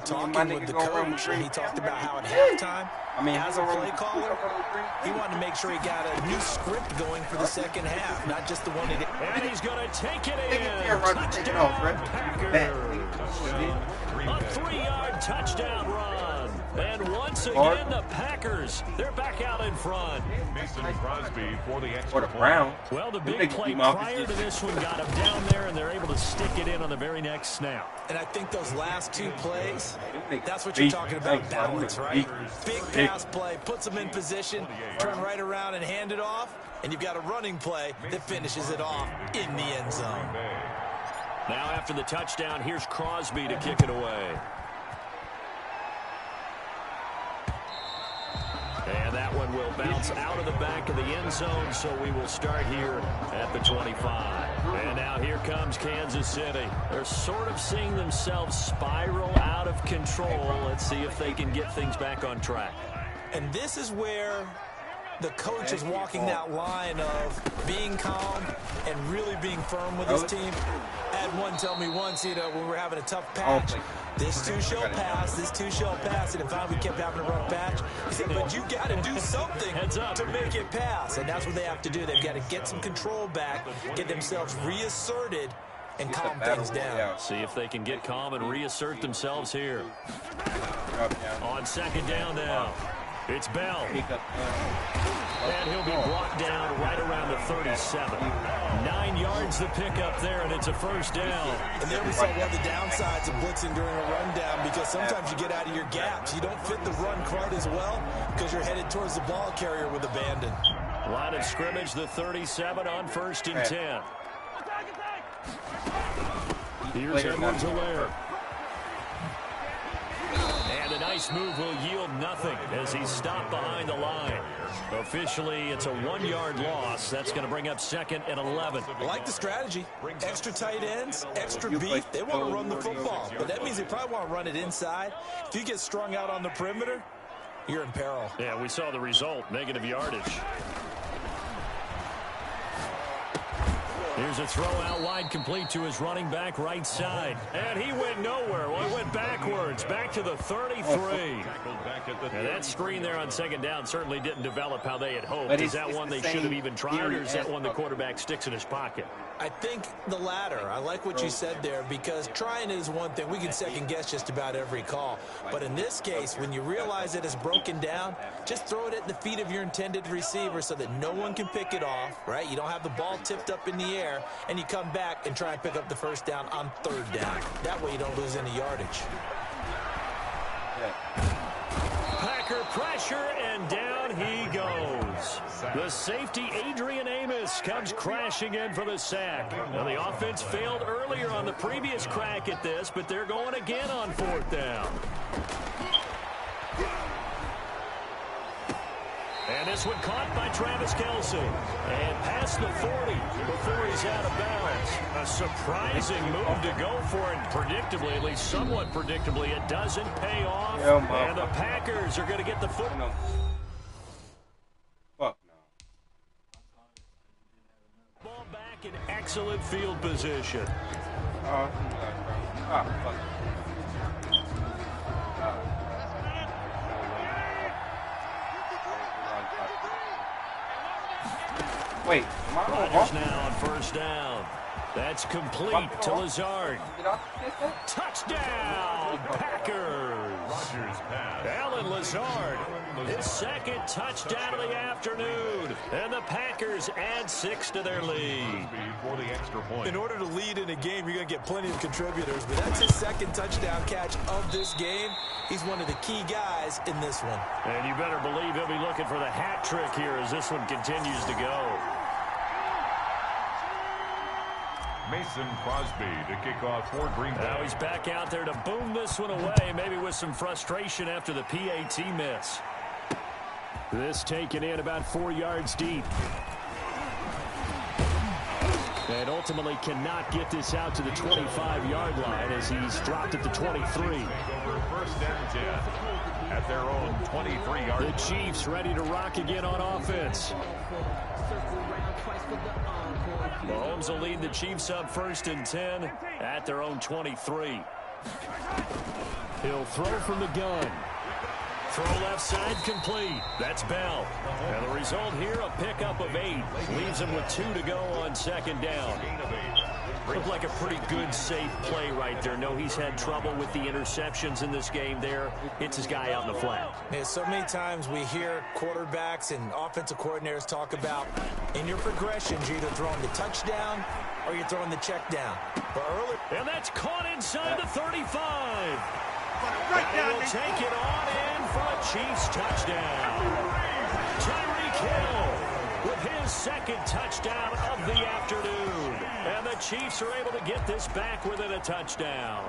talking with the coach, and he talked about how at halftime, as a play caller, he wanted to make sure he got a new script going for the second half, not just the one he did. And he's going to take it in. Touchdown, Packers. A 3-yard touchdown run. And once again, the Packers, they're back out in front. Mason Crosby for the extra point. Well, the big play prior to this one got him down there, and they're able to stick it in on the very next snap. And I think those last two plays, that's what you're talking about, balance, right? Big pass play, puts them in position, turn right around and hand it off, and you've got a running play that finishes it off in the end zone. Now after the touchdown, here's Crosby to kick it away. And that one will bounce out of the back of the end zone, so we will start here at the 25. And now here comes Kansas City. They're sort of seeing themselves spiral out of control. Let's see if they can get things back on track. And this is where the coach is walking that line of being calm and really being firm with his team. I had one tell me once, when we were having a tough patch, this too shall pass, this too shall pass, and finally we kept having a rough patch. He said, but you got to do something to make it pass, and that's what they have to do. They've got to get some control back, get themselves reasserted, and calm things down. See if they can get calm and reassert themselves here. On second down now. It's Bell. And he'll be brought down right around the 37. 9 yards to pick up there, and it's a first down. And there we saw one of the downsides of blitzing during a rundown, because sometimes you get out of your gaps. You don't fit the run quite as well because you're headed towards the ball carrier with abandon. Line of scrimmage, the 37 on 1st and 10. Here's Edwards-Helaire. And a nice move will yield nothing as he's stopped behind the line. Officially, it's a 1-yard loss. That's going to bring up 2nd and 11. I like the strategy. Extra tight ends, extra beef. They want to run the football, but that means they probably want to run it inside. If you get strung out on the perimeter, you're in peril. Yeah, we saw the result, negative yardage. Here's a throw out wide, complete to his running back right side. And he went nowhere. Well, he went backwards, back to the 33. And that screen there on second down certainly didn't develop how they had hoped. Is that one they should have even tried, or is that one the quarterback sticks in his pocket? I think the latter. I like what you said there, because trying is one thing. We can second guess just about every call. But in this case, when you realize that it's broken down, just throw it at the feet of your intended receiver so that no one can pick it off, right? You don't have the ball tipped up in the air, and you come back and try and pick up the first down on 3rd down. That way you don't lose any yardage. Packer pressure, and down he goes. The safety, Adrian Amos, comes crashing in for the sack. Now, the offense failed earlier on the previous crack at this, but they're going again on 4th down. And this one caught by Travis Kelce. And past the 40 before he's out of bounds. A surprising move to go for it. Predictably, at least somewhat predictably, it doesn't pay off. And the Packers are going to get the football. Fuck no. Ball back in excellent field position. Oh, fuck. Wait, Rodgers now on 1st down. That's complete to Lazard. Touchdown, Packers. Alan Lazard, his 2nd touchdown of the afternoon. And the Packers add 6 to their lead. In order to lead in a game, you're going to get plenty of contributors, but that's his 2nd touchdown catch of this game. He's one of the key guys in this one. And you better believe he'll be looking for the hat trick here as this one continues to go. Mason Crosby to kick off for Green Bay. Now he's back out there to boom this one away, maybe with some frustration after the PAT miss. This taken in about 4 yards deep. And ultimately cannot get this out to the 25-yard line as he's dropped at the 23. 1st and 10 at their own 23-yard line. The Chiefs ready to rock again on offense. Mahomes will lead the Chiefs up 1st and 10 at their own 23. He'll throw from the gun. Throw left side complete. That's Bell. And the result here, a pickup of 8. Leaves him with 2 to go on second down. Looked like a pretty good, safe play right there. No, he's had trouble with the interceptions in this game there. Hits his guy out in the flat. Man, so many times we hear quarterbacks and offensive coordinators talk about in your progressions, you're either throwing the touchdown or you're throwing the check down. But early, and that's caught inside the 35. And he will take it on in for a Chiefs touchdown. Tyreek Hill with his second touchdown of the afternoon. And the Chiefs are able to get this back within a touchdown.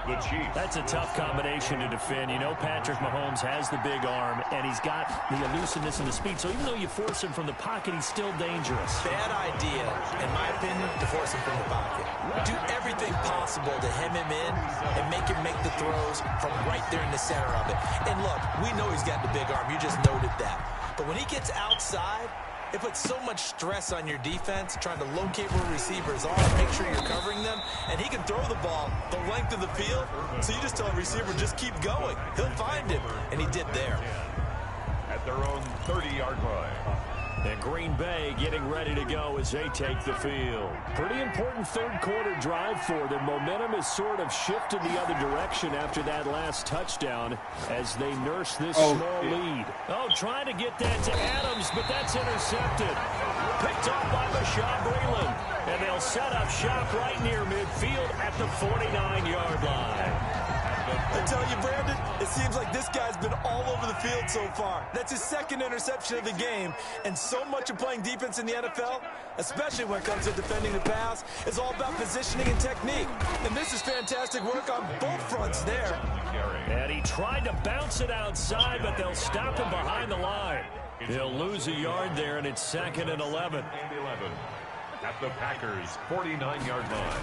The Chiefs. That's a tough combination to defend. You know Patrick Mahomes has the big arm, and he's got the elusiveness and the speed. So even though you force him from the pocket, he's still dangerous. Bad idea, in my opinion, to force him from the pocket. Do everything possible to hem him in and make him make the throws from right there in the center of it. And look, we know he's got the big arm. You just noted that. But when he gets outside, it puts so much stress on your defense trying to locate where receivers are, make sure you're covering them, and he can throw the ball the length of the field, so you just tell a receiver, just keep going. He'll find him, and he did there. At their own 30-yard line. And Green Bay getting ready to go as they take the field. Pretty important third-quarter drive for them. Momentum has sort of shifted the other direction after that last touchdown as they nurse this small lead. Oh, trying to get that to Adams, but that's intercepted. Picked off by Bashaud Breeland. And they'll set up shop right near midfield at the 49-yard line. I tell you, Brandon, it seems like this guy's been all over the field so far. That's his second interception of the game, and so much of playing defense in the NFL, especially when it comes to defending the pass, is all about positioning and technique. And this is fantastic work on both fronts there. And he tried to bounce it outside, but they'll stop him behind the line. He'll lose a yard there, and it's 2nd and 11. At the Packers' 49-yard line.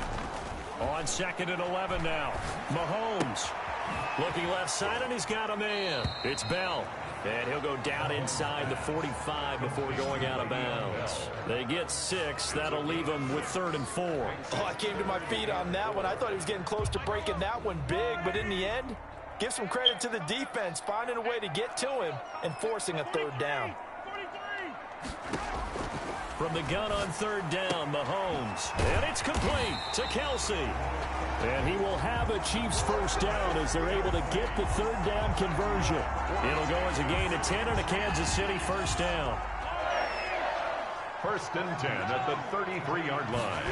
On 2nd and 11 now. Mahomes looking left side, and he's got a man. It's Bell. And he'll go down inside the 45 before going out of bounds. They get 6. That'll leave him with 3rd and 4. Oh, I came to my feet on that one. I thought he was getting close to breaking that one big, but in the end, give some credit to the defense, finding a way to get to him and forcing a 3rd down. From the gun on 3rd down, Mahomes. And it's complete to Kelsey. And he will have a Chiefs first down as they're able to get the 3rd down conversion. It'll go as a gain of 10 and a Kansas City first down. 1st and 10 at the 33-yard line.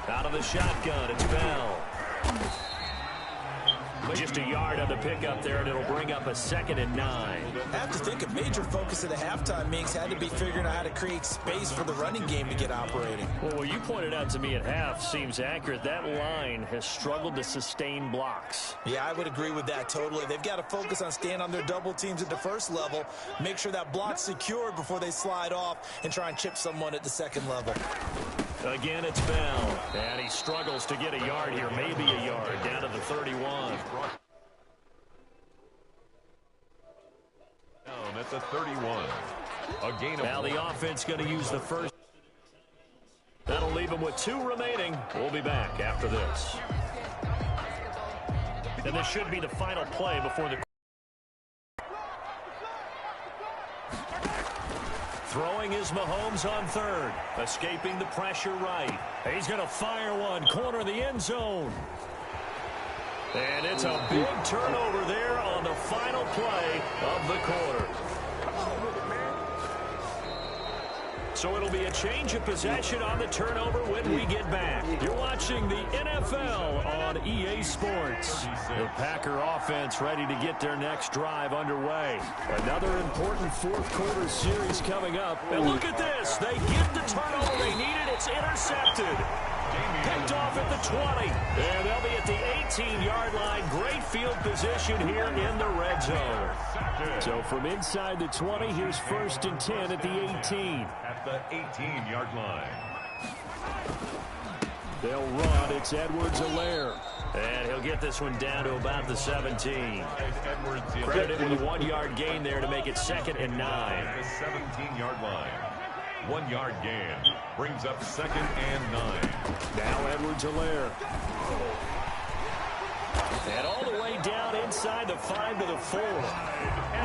Out of the shotgun, it's Bell. Just a yard on the pickup there, and it'll bring up a 2nd and 9. I have to think a major focus of the halftime meetings had to be figuring out how to create space for the running game to get operating. Well, what you pointed out to me at half seems accurate. That line has struggled to sustain blocks. Yeah, I would agree with that totally. They've got to focus on staying on their double teams at the first level, make sure that block's secured before they slide off and try and chip someone at the second level. Again, it's Bell, and he struggles to get a yard here, maybe a yard, down to the 31. Down at the 31. A gain of now the offense going to use the first. That'll leave him with 2 remaining. We'll be back after this. And this should be the final play before the. Throwing is Mahomes on 3rd. Escaping the pressure right. He's going to fire one. Corner of the end zone. And it's a big turnover there on the final play of the quarter. So it'll be a change of possession on the turnover when we get back. You're watching the NFL on EA Sports. The Packer offense ready to get their next drive underway. Another important 4th quarter series coming up. And look at this. They get the turnover they needed. It's intercepted. Picked off at the 20. And they'll be at the 18-yard line. Great field position here in the red zone. So from inside the 20, here's 1st and 10 at the 18. At the 18-yard line. They'll run. It's Edwards-Helaire. And he'll get this one down to about the 17. Credited with a 1-yard gain there to make it 2nd and 9. At the 17-yard line. 1-yard gain brings up 2nd and 9. Now Edwards-Helaire. And all the way down inside the 5 to the 4.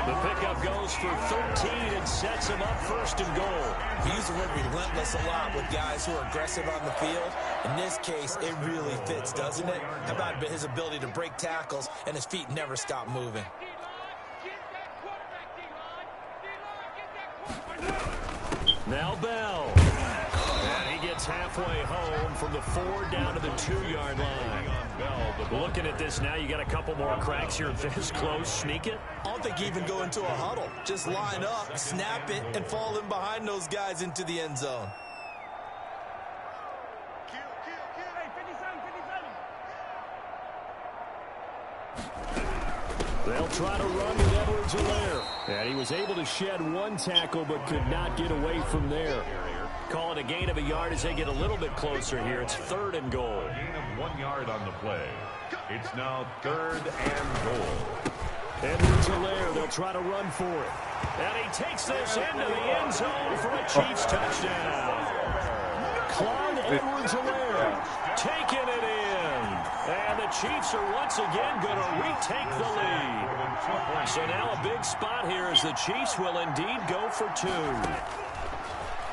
The pickup goes for 13 and sets him up first and goal. We use the word relentless a lot with guys who are aggressive on the field. In this case, it really fits, doesn't it? How about his ability to break tackles and his feet never stop moving? Now Bell. And he gets halfway home from the 4 down to the 2-yard line. Looking at this now, you got a couple more cracks here this close. Sneak it? I don't think you even go into a huddle. Just line up, snap it, and fall in behind those guys into the end zone. They'll try to run with Edwards-Helaire. And he was able to shed one tackle but could not get away from there. Call it a gain of a yard as they get a little bit closer here. It's 3rd and goal. Gain of 1 yard on the play. It's now 3rd and goal. Edwards-Helaire, they'll try to run for it. And he takes this into the end zone for a Chiefs touchdown. Clyde Edwards-Helaire taking it in. And the Chiefs are once again going to retake the lead. So now a big spot here as the Chiefs will indeed go for 2.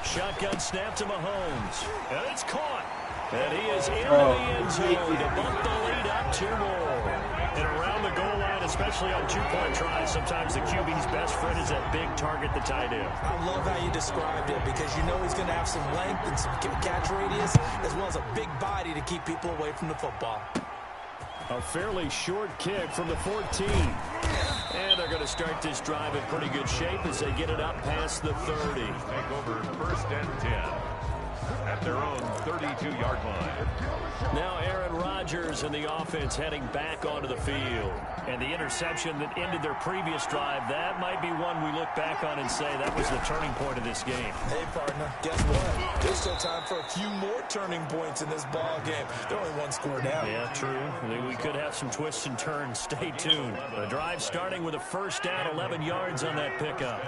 Shotgun snap to Mahomes. And it's caught. And he is into the end zone to bump the lead up 2 more. And around the goal line, especially on 2-point tries, sometimes the QB's best friend is that big target, the tight end. I love how you described it because you know he's going to have some length and some catch radius as well as a big body to keep people away from the football. A fairly short kick from the 14. And they're going to start this drive in pretty good shape as they get it up past the 30. Take over 1st and 10 at their own 32-yard line. Now Aaron Rodgers and the offense heading back onto the field. And the interception that ended their previous drive, that might be one we look back on and say that was the turning point of this game. Hey, partner, guess what? There's still time for a few more turning points in this ball game. They're only 1 score down. Yeah, true. We could have some twists and turns. Stay tuned. The drive starting with a 1st down, 11 yards on that pickup.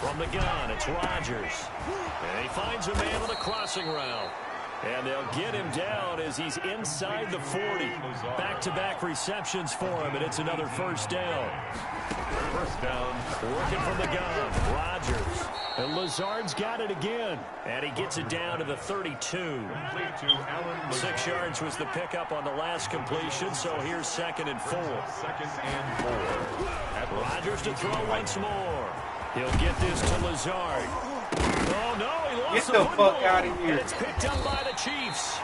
From the gun, it's Rodgers. And he finds a man on the crossing route. And they'll get him down as he's inside the 40. Back-to-back receptions for him, and it's another 1st down. 1st down. Working from the gun, Rodgers. And Lazard's got it again. And he gets it down to the 32. Complete to Allen. 6 yards was the pickup on the last completion, so here's 2nd and 4. 2nd and 4. Rodgers to throw once more. He'll get this to Lazard. Oh, no, he lost the football. Fuck out of here. And it's picked up by the Chiefs.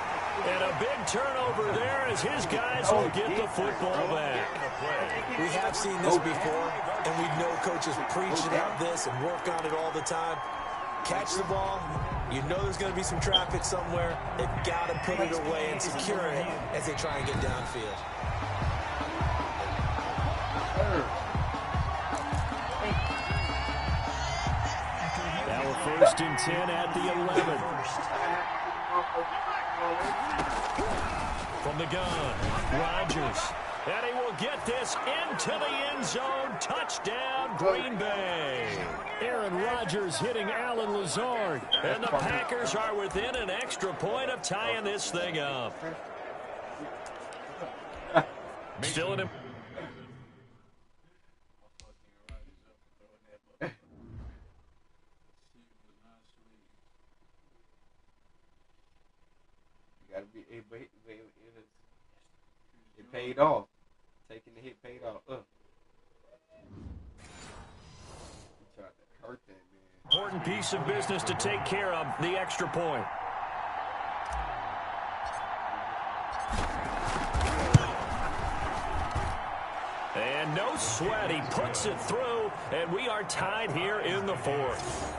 And a big turnover there as his guys will get the football back. We have seen this before, and we know coaches preach about this and work on it all the time. Catch the ball. You know there's going to be some traffic somewhere. They've got to put it away and secure it as they try and get downfield. Now a 1st and 10 at the 11. From the gun, Rodgers. And he will get this into the end zone. Touchdown, Green Bay. Aaron Rodgers hitting Allen Lazard. And the Packers are within an extra point of tying this thing up. Still in him. It paid off. Taking the hit paid off. He tried to hurt that man. Important piece of business to take care of, the extra point. And no sweat, he puts it through, and we are tied here in the 4th.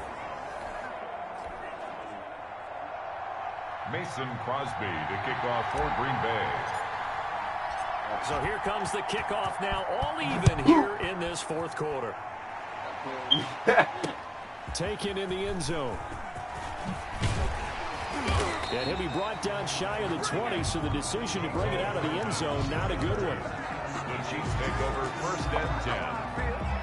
Mason Crosby to kick off for Green Bay. So here comes the kickoff now, all even here in this 4th quarter. Taken in the end zone. And he'll be brought down shy of the 20, so the decision to bring it out of the end zone, not a good one. The Chiefs take over 1st and 10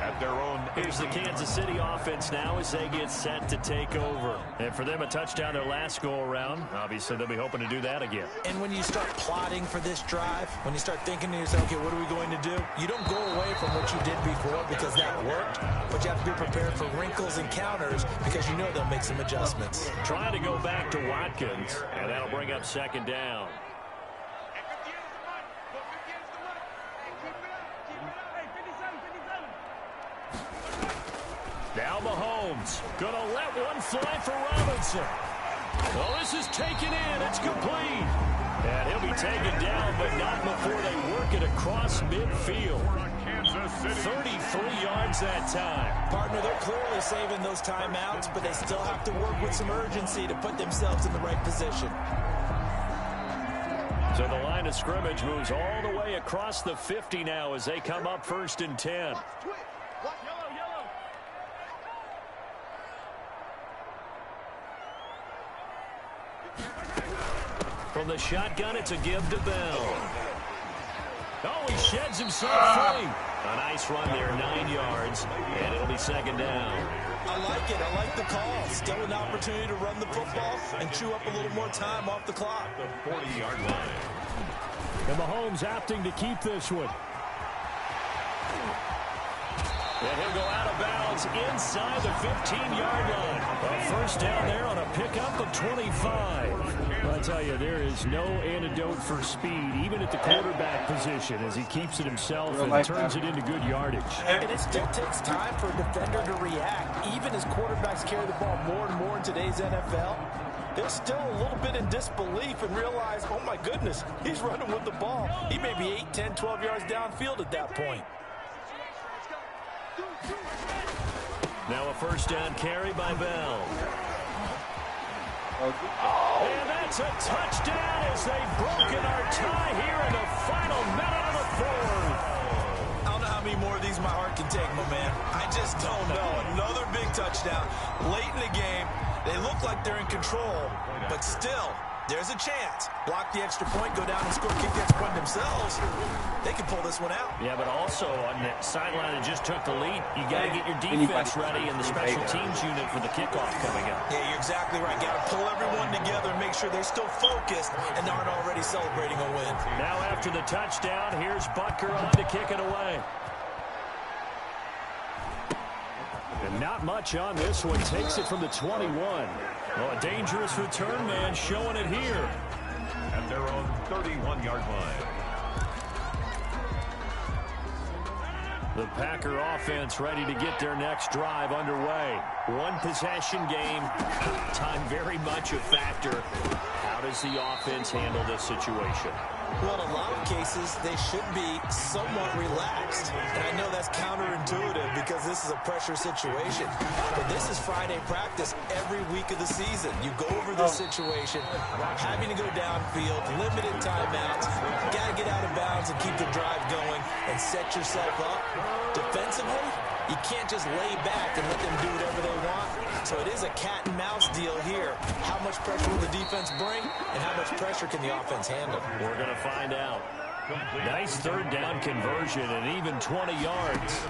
at their own. Here's the Kansas City offense now as they get set to take over. And for them, a touchdown their last go-around. Obviously, they'll be hoping to do that again. And when you start plotting for this drive, when you start thinking to yourself, okay, what are we going to do? You don't go away from what you did before because that worked, but you have to be prepared for wrinkles and counters because you know they'll make some adjustments. Trying to go back to Watkins, and that'll bring up second down. Now Mahomes going to let one fly for Robinson. Well, this is taken in. It's complete. And he'll be taken down, but not before they work it across midfield. 33 yards that time. Partner, they're clearly saving those timeouts, but they still have to work with some urgency to put themselves in the right position. So the line of scrimmage moves all the way across the 50 now as they come up 1st and 10. From the shotgun, it's a give to Bell. Oh, he sheds himself free. A nice run there, 9 yards, and it'll be second down. I like it. I like the call. Still an opportunity to run the football and chew up a little more time off the clock. The 40-yard line. And Mahomes opting to keep this one. And he'll go out of bounds inside the 15-yard line. A first down there on a pickup of 25. I'll tell you, there is no antidote for speed, even at the quarterback position, as he keeps it himself and turns it into good yardage. And it still takes time for a defender to react. Even as quarterbacks carry the ball more and more in today's NFL, they're still a little bit in disbelief and realize, oh my goodness, he's running with the ball. He may be 8, 10, 12 yards downfield at that point. Now a first down carry by Bell. And that's a touchdown as they've broken our tie here in the final minute of the fourth. I don't know how many more of these my heart can take, my man. I just don't know. Another big touchdown late in the game. They look like they're in control, but still, there's a chance. Block the extra point, go down and score, kick the extra point themselves. They can pull this one out. Yeah, but also on the sideline that just took the lead, you got to get your defense ready and the special teams unit for the kickoff coming up. Yeah, you're exactly right. Got to pull everyone together and make sure they're still focused and aren't already celebrating a win. Now after the touchdown, here's Butker on to kick it away. And not much on this one. Takes it from the 21. Well, a dangerous return man showing it here. At their own 31-yard line. The Packer offense ready to get their next drive underway. One possession game. Time very much a factor. How does the offense handle this situation? Well, in a lot of cases, they should be somewhat relaxed. And I know that's counterintuitive because this is a pressure situation. But this is Friday practice every week of the season. You go over this situation, having to go downfield, limited timeouts, got to get out of bounds and keep the drive going and set yourself up. Defensively, you can't just lay back and let them do whatever they want. So it is a cat and mouse deal here. How much pressure will the defense bring and how much pressure can the offense handle? We're going to find out. Nice third down conversion and even 20 yards.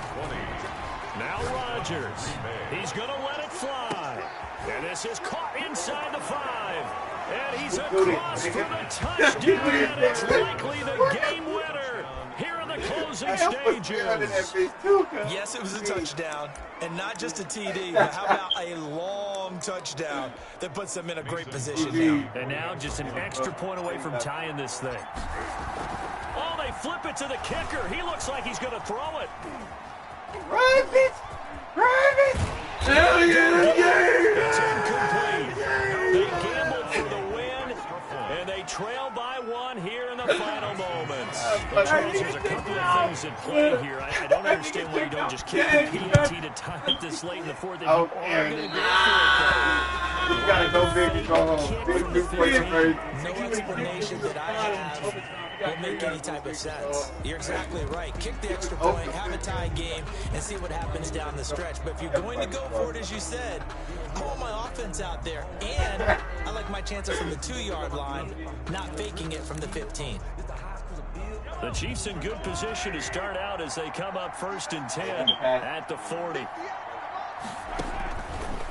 Now Rodgers. He's going to let it fly. And this is caught inside the 5. And he's across for the touchdown. And it's likely the game winner here in the closing stages. Yes, it was a touchdown. And not just a TD, but how about a long touchdown that puts them in a great position now. And now just an extra point away from tying this thing. Oh, they flip it to the kicker. He looks like he's going to throw it. It's incomplete. They gambled for the win, and they trail by 1 here in the final moments. But there's a couple of things at play here. I don't understand why you don't just kick the PAT to tie it this late in the fourth. If you are going to go for it, You gotta go big and go home. Big new play, right? No explanation that I have will make any type of sense. You're exactly right. Kick the extra point, have a tie game, and see what happens down the stretch. But if you're going to go for it, as you said, I want my offense out there. And I like my chances from the 2-yard line, not faking it from the 15. The Chiefs in good position to start out as they come up 1st and 10 at the 40.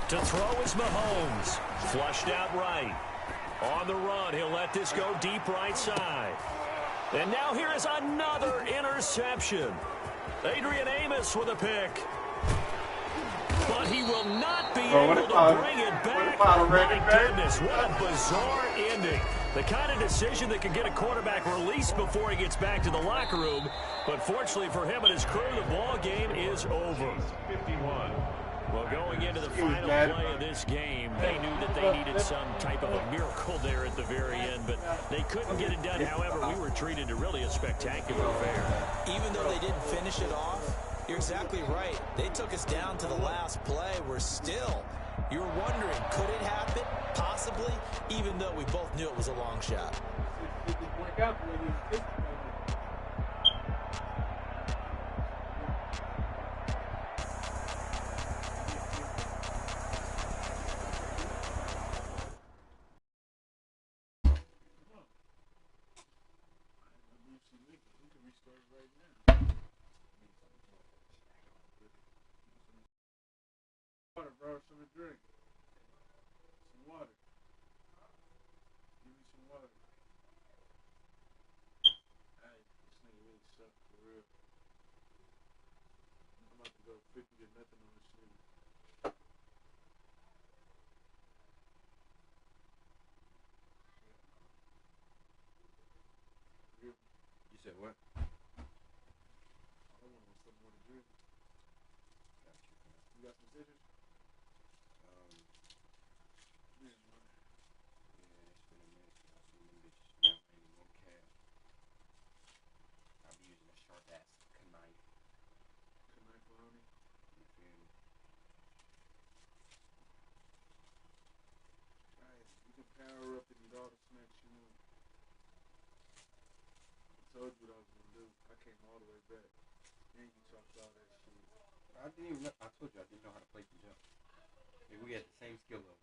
To throw is Mahomes. Flushed out right. On the run, he'll let this go deep right side. And now here is another interception. Adrian Amos with a pick. But he will not be able to bring it back. My goodness, what a bizarre ending. The kind of decision that could get a quarterback released before he gets back to the locker room. But fortunately for him and his crew, the ball game is over. 51. Well, going into the final play of this game, they knew that they needed some type of a miracle there at the very end, but they couldn't get it done. However, we were treated to really a spectacular affair. Even though they didn't finish it off, you're exactly right. They took us down to the last play. We're still, you're wondering, could it happen? Possibly, even though we both knew it was a long shot. Water, bro. Some drink. Some water. Give me some water. Hey, this nigga really sucks for real. I'm about to go 50 to nothing on this nigga. You said what? I want something more to drink. Got you. You got some scissors? Yeah, it's been a minute. I've seen them bitches now. I ain't no cat. I'll be using a sharp ass knife. Knife on me. You feel me? Alright, you can power up and eat all the snacks you want. I told you what I was gonna do. I came all the way back. And you talked all that shit. I didn't even know. I told you I didn't know how to play the jump. Maybe we had the same skill level.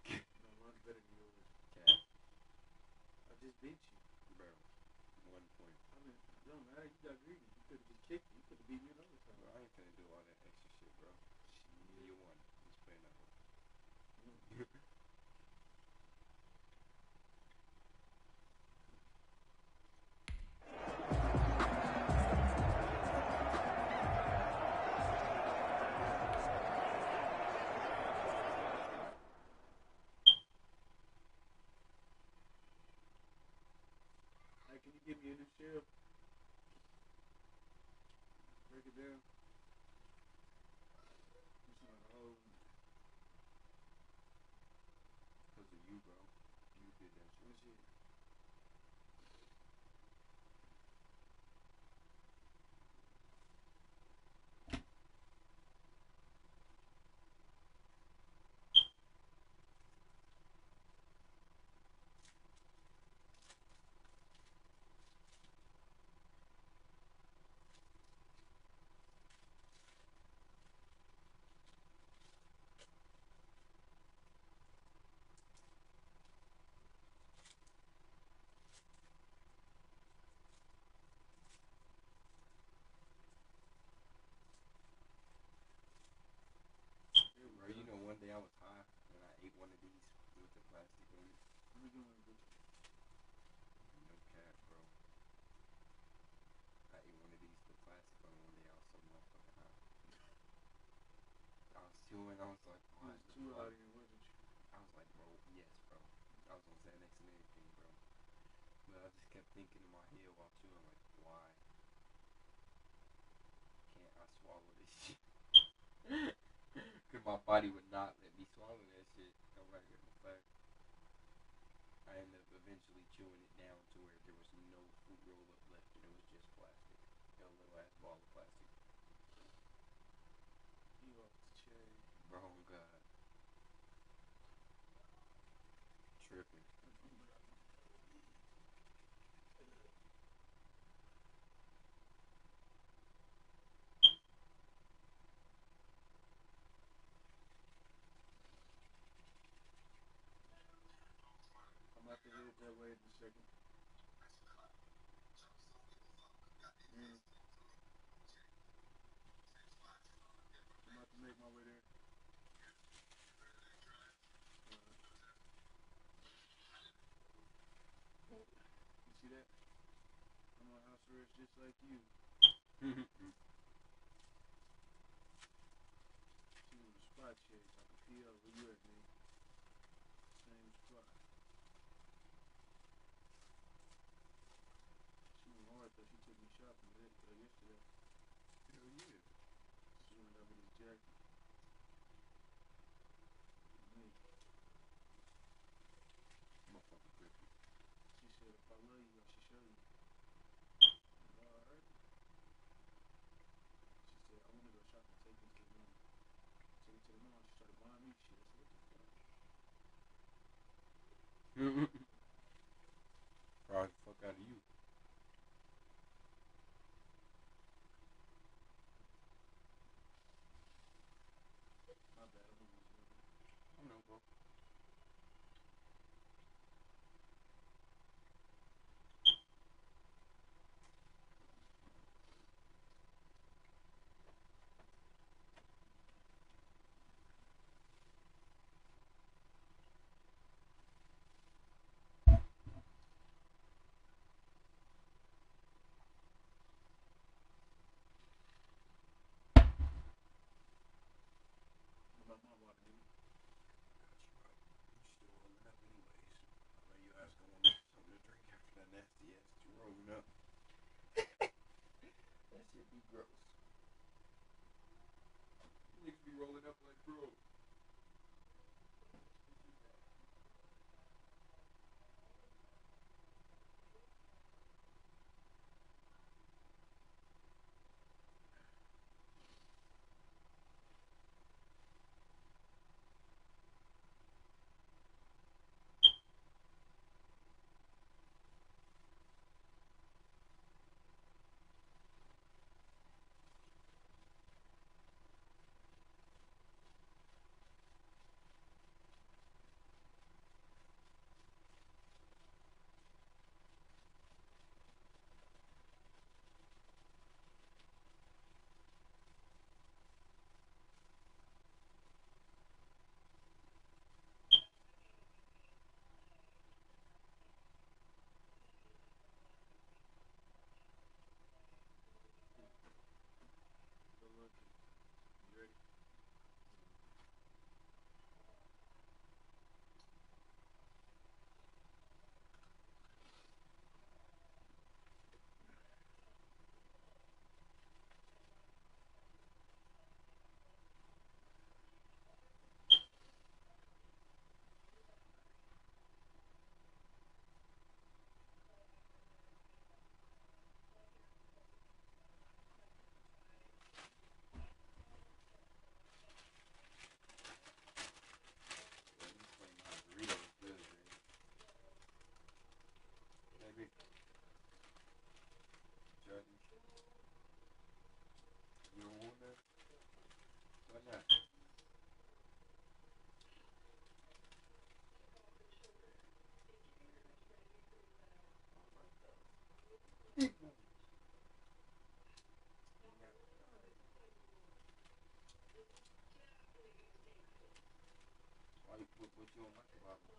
No, mine's better than yours. Cat. I just beat you. Bro. 1 point. I mean, it don't matter. You got greedy. You could have just kicked me. You could have beat me another time. Bro, I ain't finna do all that extra shit, bro. You won. Let's play another one. Hey, can you give me a new shell? Break it down. You sound like a whole. Because of you, bro. You did that shit. What shit? Bro, you know one day I was high and I ate one of these with the plastic on it. What we doing? No cap, bro. I ate one of these with plastic on it one day. I was so motherfucking high. I was chewing. I was like, You was too out of here, wasn't you? I was like, bro, yes, bro. I was on Xanax and everything, bro. But I just kept thinking in my head while chewing, like, why can't I swallow this shit? Because my body would not let me swallow that shit. I'm like, in fact, I ended up eventually chewing it down to where there was no fruit roll up left and it was just plastic. A little ass ball of plastic. You off the chain. Bro, God. Tripping. I'm about to hit it that way in a second. Mm. I'm about to make my way there. You see that? I'm on house arrest just like you. She was a spot check, like a PO. Where you at, man? Same spot. She went hard though. She took me shopping yesterday. Hell yeah. She went over this jacket. Me. Motherfucker Griffin. She said, if I love you, I should show you. Alright. She said, I want to go shopping. Take this to the mall. Took it to the mall. She started buying me shit. I said, what the fuck? Fries the fuck out of you. My bad. I'm over this one. I know, bro. What about my water, nigga? Got you, bro. You still rolling up anyways. I know you ass gonna want something to drink after that nasty ass that you rolling up. That shit be gross. Niggas be rolling up like, bro. Good looking. You ready? Baby. Jordan. You don't want that? Why not? Why you put what you don't like about me?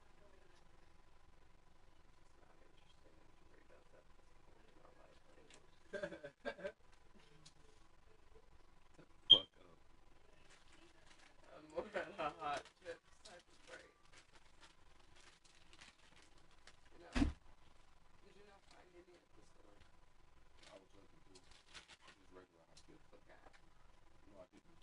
Fuck up. I'm more on a hot chips type of break. You know, did you not find any at the store? I was looking too. Just regular hot You chips. forgot. No, I didn't.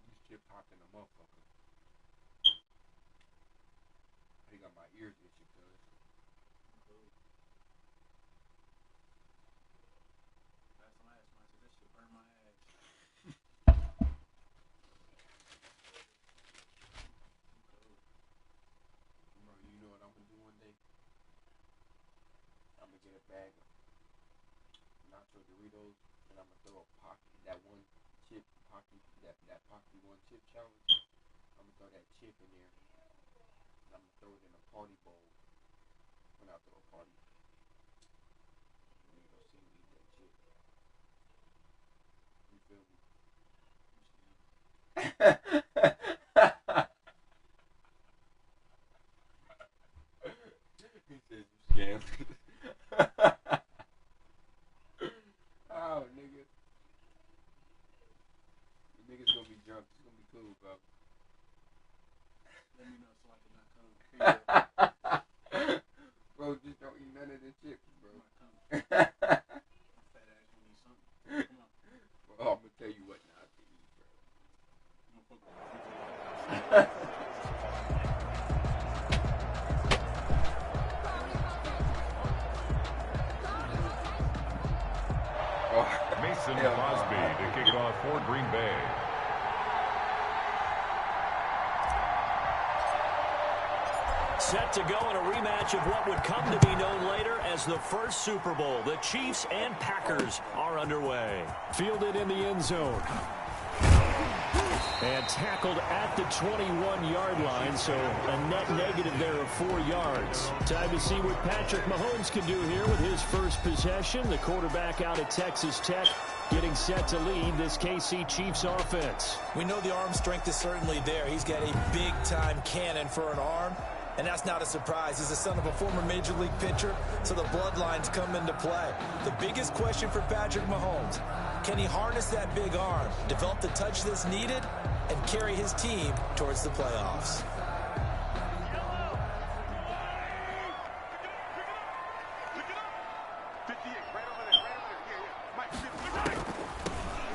These chips hot in a motherfucker. He got my ears itchy, cuz. Last time I asked myself, that shit burn my ass. Bro, you know what I'm gonna do one day? I'm gonna get a bag of nacho Doritos, and I'm gonna throw a pocket, that one chip pocket, that pocket one chip challenge. I'm gonna throw that chip in there, and I'm gonna throw it in a party bowl when I throw a party. And you go see me eat that chip. You feel me? He says you scam. Oh, nigga. The nigga's gonna be drunk. It's gonna be cool, bro. Let me know so I can not come. Bro, just don't eat none of the chips, bro. I'm not coming. My fat ass gonna eat something. Come on. Well, I'm gonna tell you what not to eat, bro. I'm gonna fuck with you. Mason Crosby to kick it off for Green Bay. Set to go in a rematch of what would come to be known later as the first Super Bowl. The Chiefs and Packers are underway. Fielded in the end zone. And tackled at the 21-yard line, so a net negative there of 4 yards. Time to see what Patrick Mahomes can do here with his first possession. The quarterback out at Texas Tech getting set to lead this KC Chiefs offense. We know the arm strength is certainly there. He's got a big-time cannon for an arm, and that's not a surprise. He's the son of a former Major League pitcher, so the bloodlines come into play. The biggest question for Patrick Mahomes, can he harness that big arm, develop the touch that's needed, and carry his team towards the playoffs?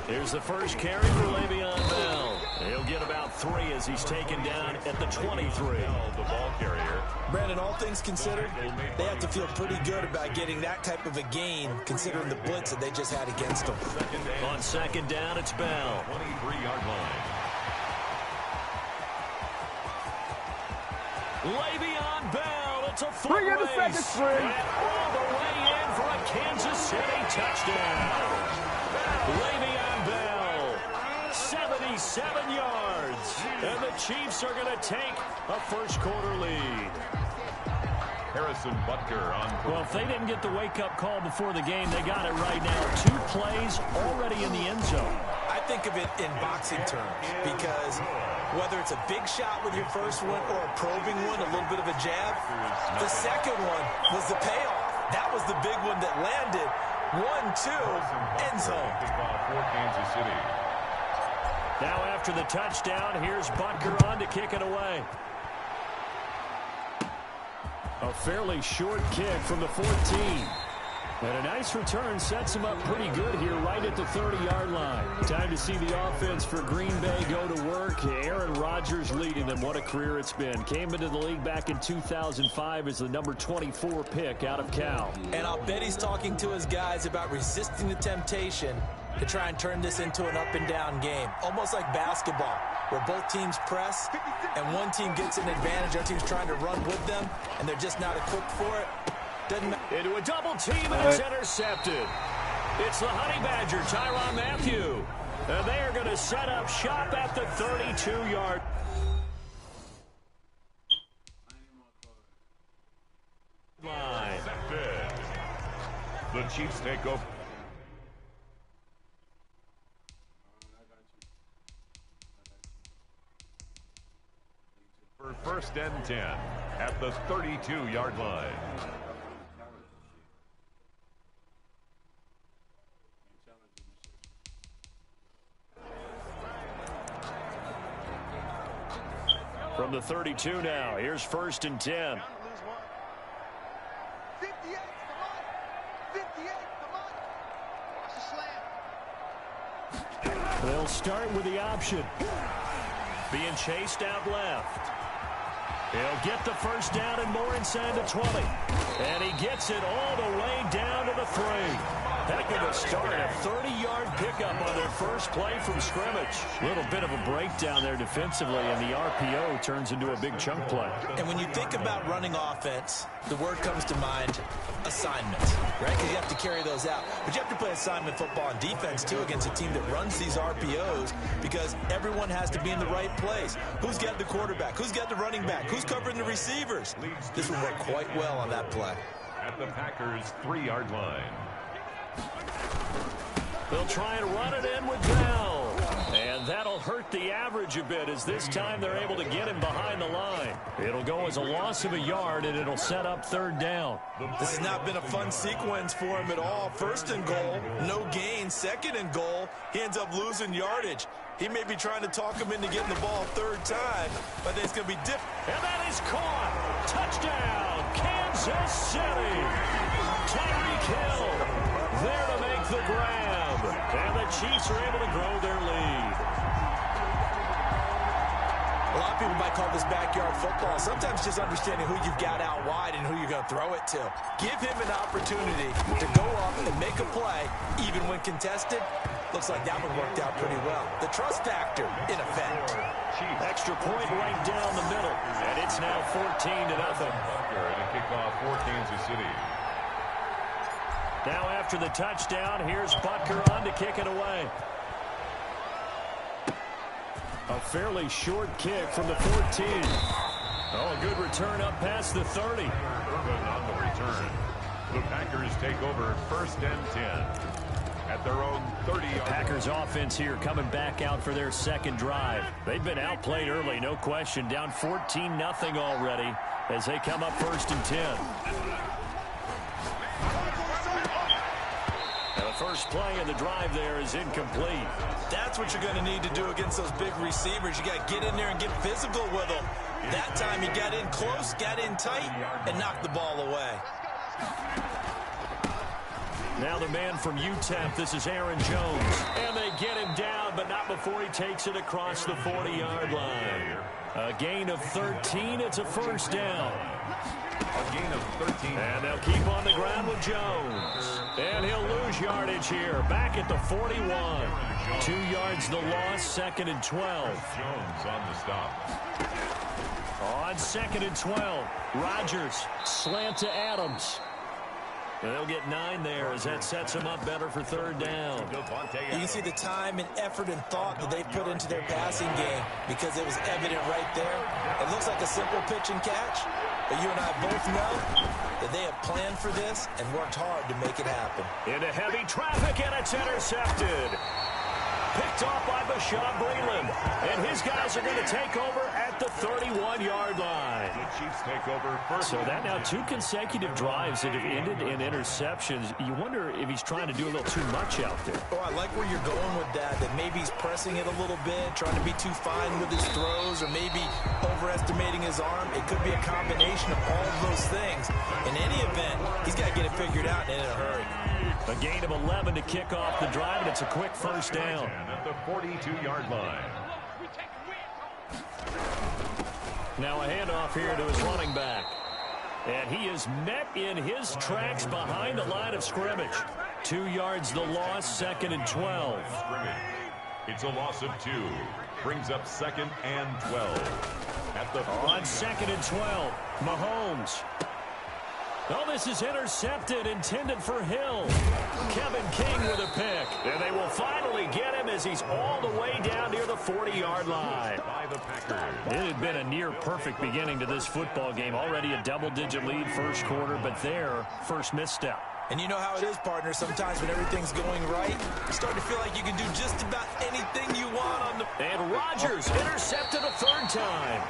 Here's the first carry for Le'Veon Bell. He'll get about 3 as he's taken down at the 23. The ball carrier. Brandon, all things considered, they have to feel pretty good about getting that type of a gain, considering the blitz that they just had against them. On second down, it's Bell. 23-yard line. Le'Veon Bell, it's a foot race. And all the way in for a Kansas City touchdown. Le'Veon Bell, 77 yards. And the Chiefs are going to take a first-quarter lead. Harrison Butker on. Well, if they didn't get the wake-up call before the game, they got it right now. 2 plays already in the end zone. I think of it in boxing terms because whether it's a big shot with your first one or a probing one, a little bit of a jab, the second one was the payoff. That was the big one that landed. 1-2, end zone. For Kansas City. Now after the touchdown, here's Butker on to kick it away. A fairly short kick from the 14. And a nice return sets him up pretty good here right at the 30-yard line. Time to see the offense for Green Bay go to work. Aaron Rodgers leading them. What a career it's been. Came into the league back in 2005 as the number 24 pick out of Cal. And I'll bet he's talking to his guys about resisting the temptation to try and turn this into an up-and-down game. Almost like basketball, where both teams press, and one team gets an advantage. Our team's trying to run with them, and they're just not equipped for it. Into a double team, and it's intercepted. It's the Honey Badger, Tyrann Mathieu. And they are going to set up shop at the 32-yard line. The Chiefs take over. For first and 10 at the 32-yard line. From the 32 now, here's first and 10. They'll start with the option. Being chased out left. He'll get the first down and more inside the 20. And he gets it all the way down to the 3. Heck of a start, a 30-yard pickup on their first play from scrimmage. A little bit of a breakdown there defensively, and the RPO turns into a big chunk play. And when you think about running offense, the word comes to mind, assignments, right? Because you have to carry those out. But you have to play assignment football on defense, too, against a team that runs these RPOs because everyone has to be in the right place. Who's got the quarterback? Who's got the running back? Who's covering the receivers? This will work quite well on that play. At the Packers' 3-yard line. They'll try and run it in with Bell. And that'll hurt the average a bit as this time they're able to get him behind the line. It'll go as a loss of a yard, and it'll set up 3rd down. This has not been a fun sequence for him at all. 1st and goal, no gain. 2nd and goal, he ends up losing yardage. He may be trying to talk him into getting the ball 3rd time, but it's going to be different. And that is caught. Touchdown, Kansas City. Tyreek Hill there to make the grab. And the Chiefs are able to grow their lead. A lot of people might call this backyard football. Sometimes just understanding who you've got out wide and who you're going to throw it to. Give him an opportunity to go up and make a play, even when contested. Looks like that one worked out pretty well. The trust factor, in effect. Extra point right down the middle. And it's now 14-0. And a kickoff for Kansas City. Now after the touchdown, here's Butker on to kick it away. A fairly short kick from the 14. Oh, a good return up past the 30. Urban on the return. The Packers take over 1st and 10 at their own 30-yard. Packers offense here coming back out for their 2nd drive. They've been outplayed early, no question. Down 14-0 already as they come up 1st and 10. And the first play of the drive there is incomplete. That's what you're going to need to do against those big receivers. You got to get in there and get physical with them. That time he got in close, got in tight, and knocked the ball away. Now the man from UTEP, this is Aaron Jones. And they get him down, but not before he takes it across the 40-yard line. A gain of 13, it's a 1st down. A gain of 13. And they'll keep on the ground with Jones. And he'll lose yardage here, back at the 41. 2 yards the loss, 2nd and 12. Jones on the stop. On 2nd and 12, Rodgers, slant to Adams. And they'll get 9 there as that sets them up better for 3rd down. You can see the time and effort and thought that they put into their passing game because it was evident right there. It looks like a simple pitch and catch, but you and I both know that they have planned for this and worked hard to make it happen. Into heavy traffic, and it's intercepted. Picked off by Bashaud Breeland. And his guys are going to take over at the 31-yard line. The Chiefs take over 1st. So that now 2 consecutive drives that have ended in interceptions. You wonder if he's trying to do a little too much out there. Oh, I like where you're going with that maybe he's pressing it a little bit, trying to be too fine with his throws, or maybe overestimating his arm. It could be a combination of all of those things. In any event, he's got to get it figured out and in a hurry. A gain of 11 to kick off the drive, and it's a quick 1st down. At the 42-yard line. Now a handoff here to his running back. And he is met in his tracks behind the line of scrimmage. 2 yards the loss, 2nd and 12. It's a loss of 2. Brings up 2nd and 12. At the on 2nd and 12, Mahomes. Oh, this is intercepted, intended for Hill. Kevin King with a pick. And they will finally get him as he's all the way down near the 40-yard line. By the Packers. It had been a near-perfect beginning to this football game. Already a double-digit lead 1st quarter, but their first misstep. And you know how it is, partner. Sometimes when everything's going right, you start to feel like you can do just about anything you want on the... And Rodgers intercepted a 3rd time.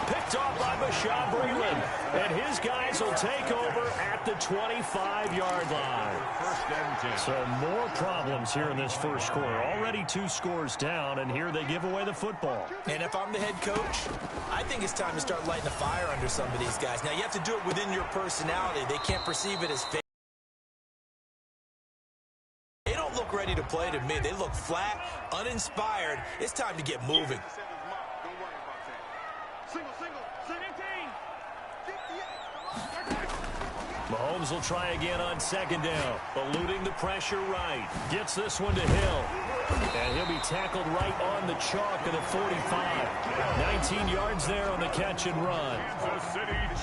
Picked off by Bashaud Breeland. And his guys will take over at the 25-yard line. 1st and 10. So more problems here in this 1st quarter. Already 2 scores down, and here they give away the football. And if I'm the head coach, I think it's time to start lighting a fire under some of these guys. Now, you have to do it within your personality. They can't perceive it as fake. They don't look ready to play to me. They look flat, uninspired. It's time to get moving. Mahomes will try again on second down, eluding the pressure right. Gets this one to Hill. And he'll be tackled right on the chalk of the 45. 19 yards there on the catch and run.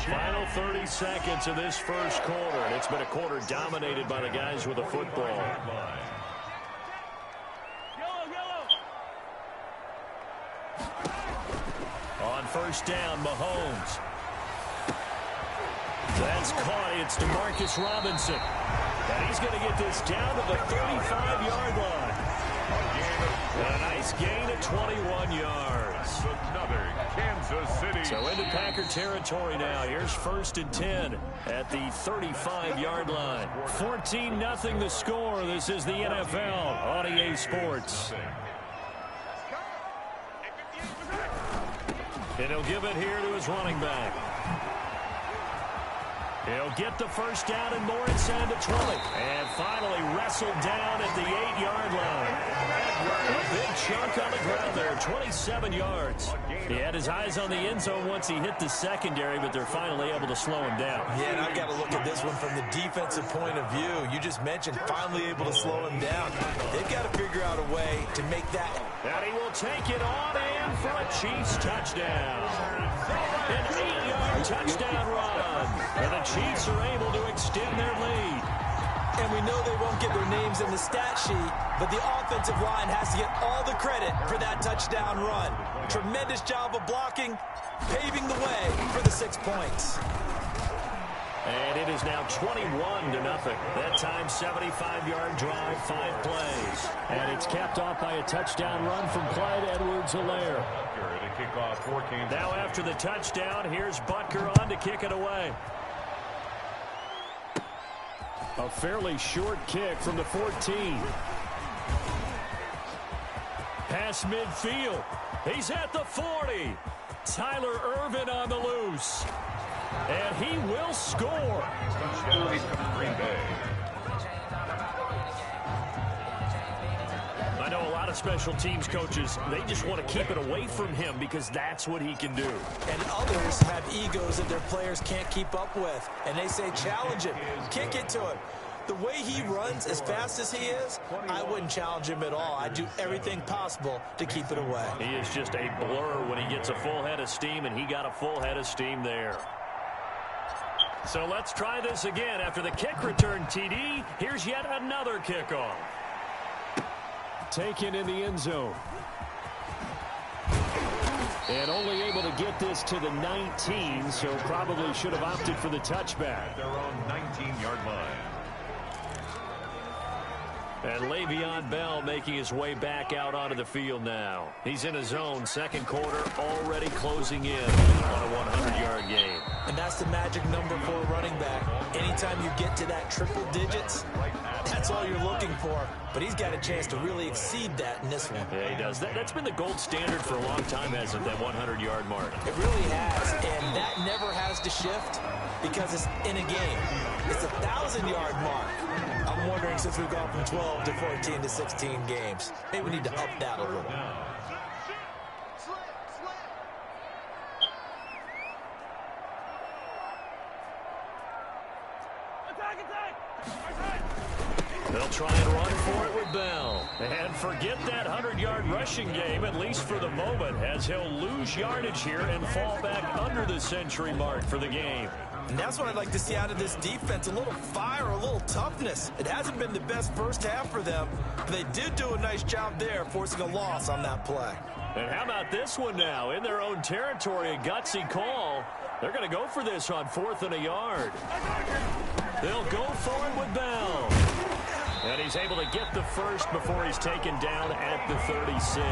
Final 30 seconds of this first quarter, and it's been a quarter dominated by the guys with the football. On first down, Mahomes. That's caught. It's DeMarcus Robinson. And he's going to get this down to the 35-yard line. And a nice gain of 21 yards. Another Kansas City. So into Packer territory now. Here's 1st and 10 at the 35-yard line. 14-0 the score. This is the NFL on EA Sports. And he'll give it here to his running back. He'll get the first down and more inside the 20. And finally wrestled down at the 8-yard line. A big chunk on the ground there, 27 yards. He had his eyes on the end zone once he hit the secondary, but they're finally able to slow him down. Yeah, and I've got to look at this one from the defensive point of view. You just mentioned finally able to slow him down. They've got to figure out a way to make that. And he will take it on in for a Chiefs touchdown. An 8-yard touchdown run. And the Chiefs are able to extend their lead. And we know they won't get their names in the stat sheet, but the offensive line has to get all the credit for that touchdown run. Tremendous job of blocking, paving the way for the 6 points. And it is now 21-0. That time, 75-yard drive, 5 plays. And it's capped off by a touchdown run from Clyde Edwards-Helaire. Now after the touchdown, here's Butker on to kick it away. A fairly short kick from the 14. Pass midfield. He's at the 40. Tyler Ervin on the loose. And he will score. I know a lot of special teams coaches, they just want to keep it away from him because that's what he can do. And others have egos that their players can't keep up with. And they say, challenge him, kick it to him. The way he runs as fast as he is, I wouldn't challenge him at all. I'd do everything possible to keep it away. He is just a blur when he gets a full head of steam, and he got a full head of steam there. So let's try this again. After the kick return TD, here's yet another kickoff. Taken in the end zone. And only able to get this to the 19, so probably should have opted for the touchback. Their own 19-yard line. And Le'Veon Bell making his way back out onto the field now. He's in his zone, second quarter, already closing in on a 100-yard game. And that's the magic number for a running back. Anytime you get to that triple digits, that's all you're looking for. But he's got a chance to really exceed that in this one. Yeah, he does. That's been the gold standard for a long time, hasn't it, that 100-yard mark? It really has, and that never has to shift because it's in a game. It's a 1,000-yard mark. I'm wondering, since we've gone from 12 to 14 to 16 games, maybe we need to up that a little. They'll try and run for it with Bell. And forget that 100-yard rushing game, at least for the moment, as he'll lose yardage here and fall back under the century mark for the game. And that's what I'd like to see out of this defense, a little fire, a little toughness. It hasn't been the best first half for them, but they did do a nice job there, forcing a loss on that play. And how about this one now? In their own territory, a gutsy call. They're going to go for this on 4th and a yard. They'll go for it with Bell. And he's able to get the first before he's taken down at the 36.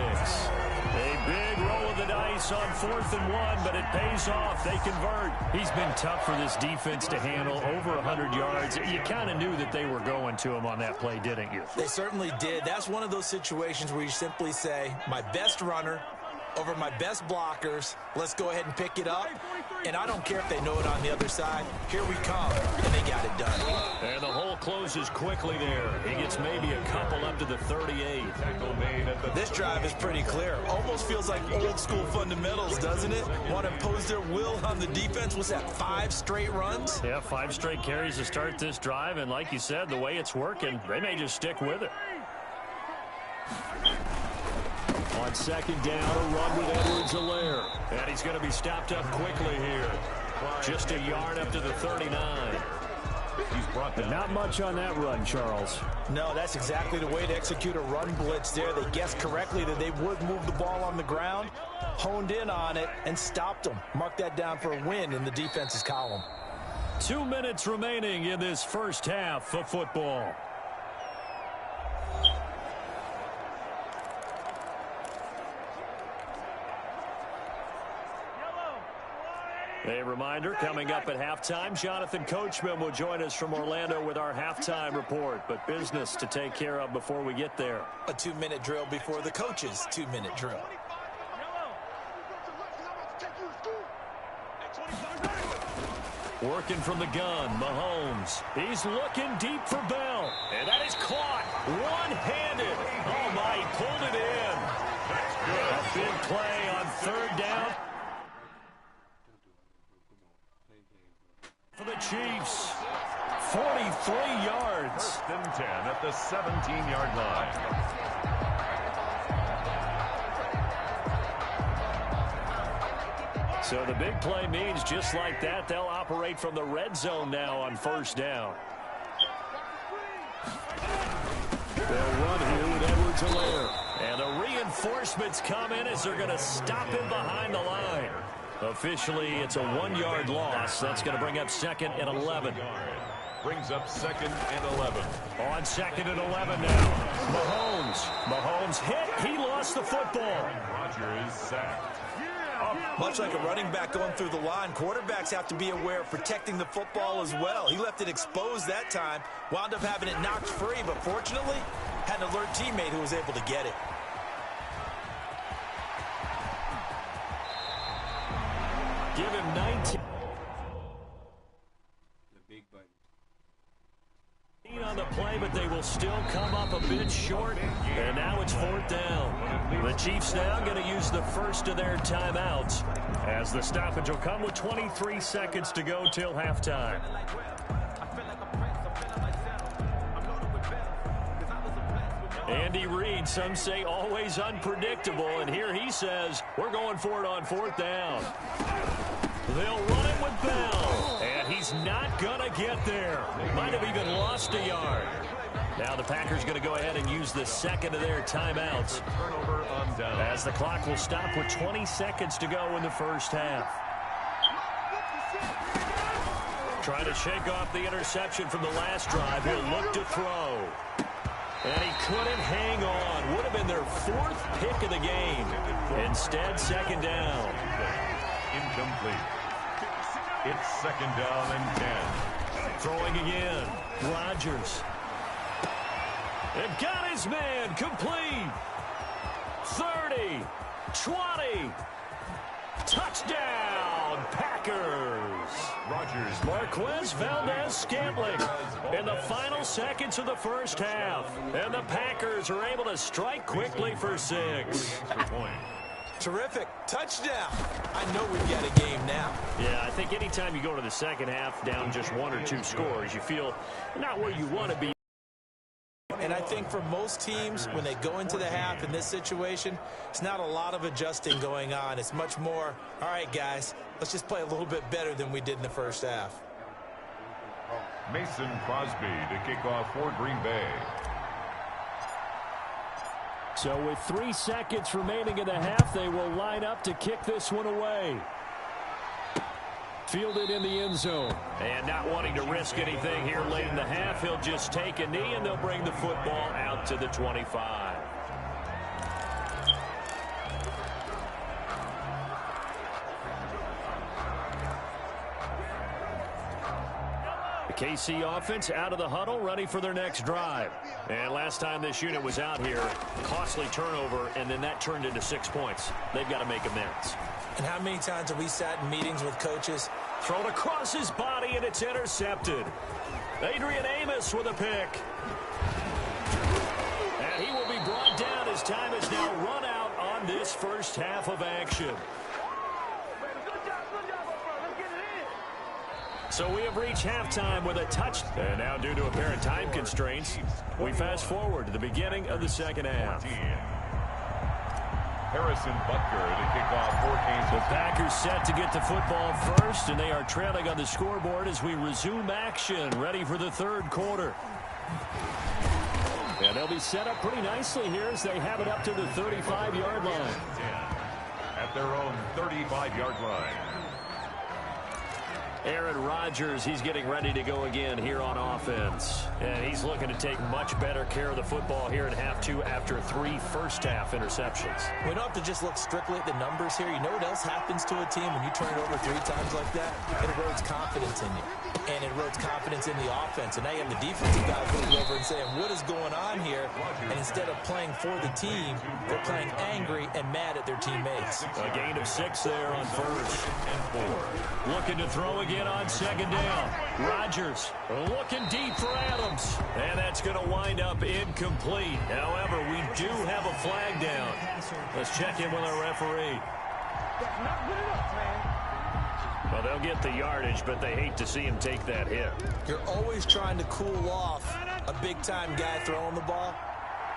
A big roll of the dice on 4th and 1, but it pays off. They convert. He's been tough for this defense to handle, over 100 yards. You kind of knew that they were going to him on that play, didn't you? They certainly did. That's one of those situations where you simply say, my best runner over my best blockers. Let's go ahead and pick it up. And I don't care if they know it on the other side. Here we come, and they got it done. And the hole closes quickly there. He gets maybe a couple up to the 38. This drive is pretty clear. Almost feels like old school fundamentals, doesn't it? Want to impose their will on the defense. Was that 5 straight runs? Yeah, 5 straight carries to start this drive. And like you said, the way it's working, they may just stick with it. On second down, a run with Edwards-Helaire. And he's going to be stopped up quickly here. Just a yard up to the 39. But not much on that run, Charles. No, that's exactly the way to execute a run blitz there. They guessed correctly that they would move the ball on the ground, honed in on it, and stopped them. Mark that down for a win in the defense's column. 2 minutes remaining in this first half of football. A reminder, coming up at halftime, Jonathan Coachman will join us from Orlando with our halftime report. But business to take care of before we get there. A 2-minute drill before the coach's 2-minute drill. Working from the gun, Mahomes. He's looking deep for Bell. And that is caught one-handed. Oh, my, he pulled it in. That's good. A big play on third down. For the Chiefs, 43 yards. First and 10 at the 17-yard line. So the big play means just like that, they'll operate from the red zone now on first down. They'll run here with Edwards-Helaire. And the reinforcements come in as they're going to stop him behind the line. Officially, it's a 1-yard loss. That's going to bring up second and 11. Brings up second and 11. On second and 11 now. Mahomes hit. He lost the football. Rodgers sacked. Much like a running back going through the line, quarterbacks have to be aware of protecting the football as well. He left it exposed that time, wound up having it knocked free, but fortunately, had an alert teammate who was able to get it. Give him 19. The big button. On the play, but they will still come up a bit short. And now it's fourth down. The Chiefs now going to use the first of their timeouts as the stoppage will come with 23 seconds to go till halftime. Andy Reid, some say always unpredictable, and here he says we're going for it on fourth down. They'll run it with Bell, and he's not going to get there. Might have even lost a yard. Now the Packers going to go ahead and use the second of their timeouts Turnover on down. as the clock will stop with 20 seconds to go in the first half. Trying to shake off the interception from the last drive. He'll look to throw. And he couldn't hang on. Would have been their 4th pick of the game. Instead, second down. Incomplete. It's second down and 10. Throwing again. Rodgers. And got his man complete. 30. 20. Touchdown, Packers. Rodgers. Marquez Valdez-Scantling in the final seconds of the first half. And the Packers are able to strike quickly for 6. Terrific. Touchdown. I know we've got a game now. Yeah, I think anytime you go to the second half down just 1 or 2 scores, you feel not where you want to be. And I think for most teams, when they go into the half in this situation, it's not a lot of adjusting going on. It's much more, all right, guys, let's just play a little bit better than we did in the first half. Mason Crosby to kick off for Green Bay. So with 3 seconds remaining in the half, they will line up to kick this one away. Fielded in the end zone. And not wanting to risk anything here late in the half, he'll just take a knee and they'll bring the football out to the 25. KC offense out of the huddle, ready for their next drive. And last time this unit was out here, costly turnover, and then that turned into 6 points. They've got to make amends. And how many times have we sat in meetings with coaches? Thrown across his body, and it's intercepted. Adrian Amos with a pick. And he will be brought down as time is now run out on this first half of action. So we have reached halftime with a touch. And now due to apparent time constraints, we fast forward to the beginning of the second half. Harrison Butker to kick off 14. The Packers set to get the football first, and they are trailing on the scoreboard as we resume action, ready for the third quarter. And they'll be set up pretty nicely here as they have it up to the 35-yard line. At their own 35-yard line. Aaron Rodgers, he's getting ready to go again here on offense. And he's looking to take much better care of the football here in half two after 3 first-half interceptions. We don't have to just look strictly at the numbers here. You know what else happens to a team when you turn it over 3 times like that? It erodes confidence in you. And it erodes confidence in the offense. And now you have the defensive guys looking over and saying, what is going on here? And instead of playing for the team, they're playing angry and mad at their teammates. A gain of 6 there on first and 4. Looking to throw again on second down. Rodgers looking deep for Adams. And that's going to wind up incomplete. However, we do have a flag down. Let's check in with our referee. Well, they'll get the yardage, but they hate to see him take that hit. You're always trying to cool off a big-time guy throwing the ball,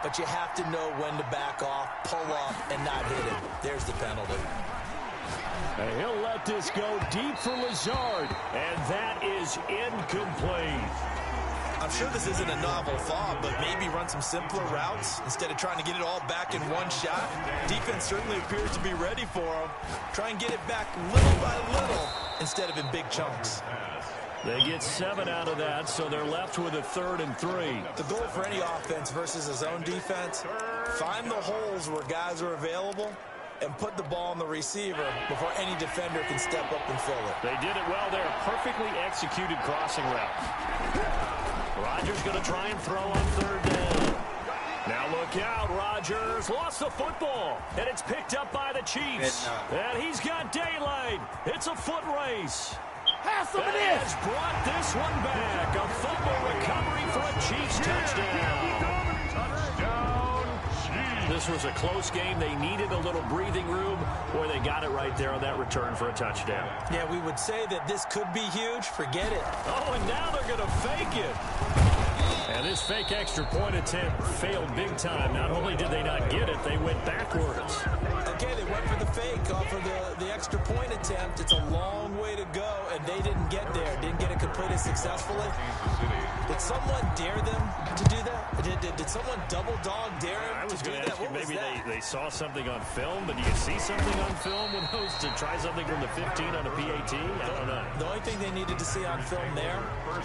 but you have to know when to back off, pull off, and not hit him. There's the penalty. And he'll let this go deep for Lazard, and that is incomplete. I'm sure this isn't a novel thought, but maybe run some simpler routes instead of trying to get it all back in one shot. Defense certainly appears to be ready for him. Try and get it back little by little instead of in big chunks. They get 7 out of that, so they're left with a 3rd and 3. The goal for any offense versus a zone defense, find the holes where guys are available and put the ball on the receiver before any defender can step up and fill it. They did it well there. Perfectly executed crossing route. Rodgers going to try and throw on 3rd down. Now look out, Rodgers lost the football, and it's picked up by the Chiefs. And he's got daylight. It's a foot race. That has brought this one back. A fumble recovery for a Chiefs touchdown. This was a close game. They needed a little breathing room. Boy, they got it right there on that return for a touchdown. Yeah, we would say that this could be huge. Forget it. Oh, and now they're going to fake it. And this fake extra point attempt failed big time. Not only did they not get it, they went backwards. Okay, they went for the fake off of the extra point attempt. It's a long way to go, and they didn't get there. Didn't get it completed successfully. Did someone dare them to do that? Did someone double dog dare them I was to do going to that? ask you, What was maybe that? they saw something on film, but do you see something on film with those to try something from the 15 on a PAT? I don't know. The only thing they needed to see on film there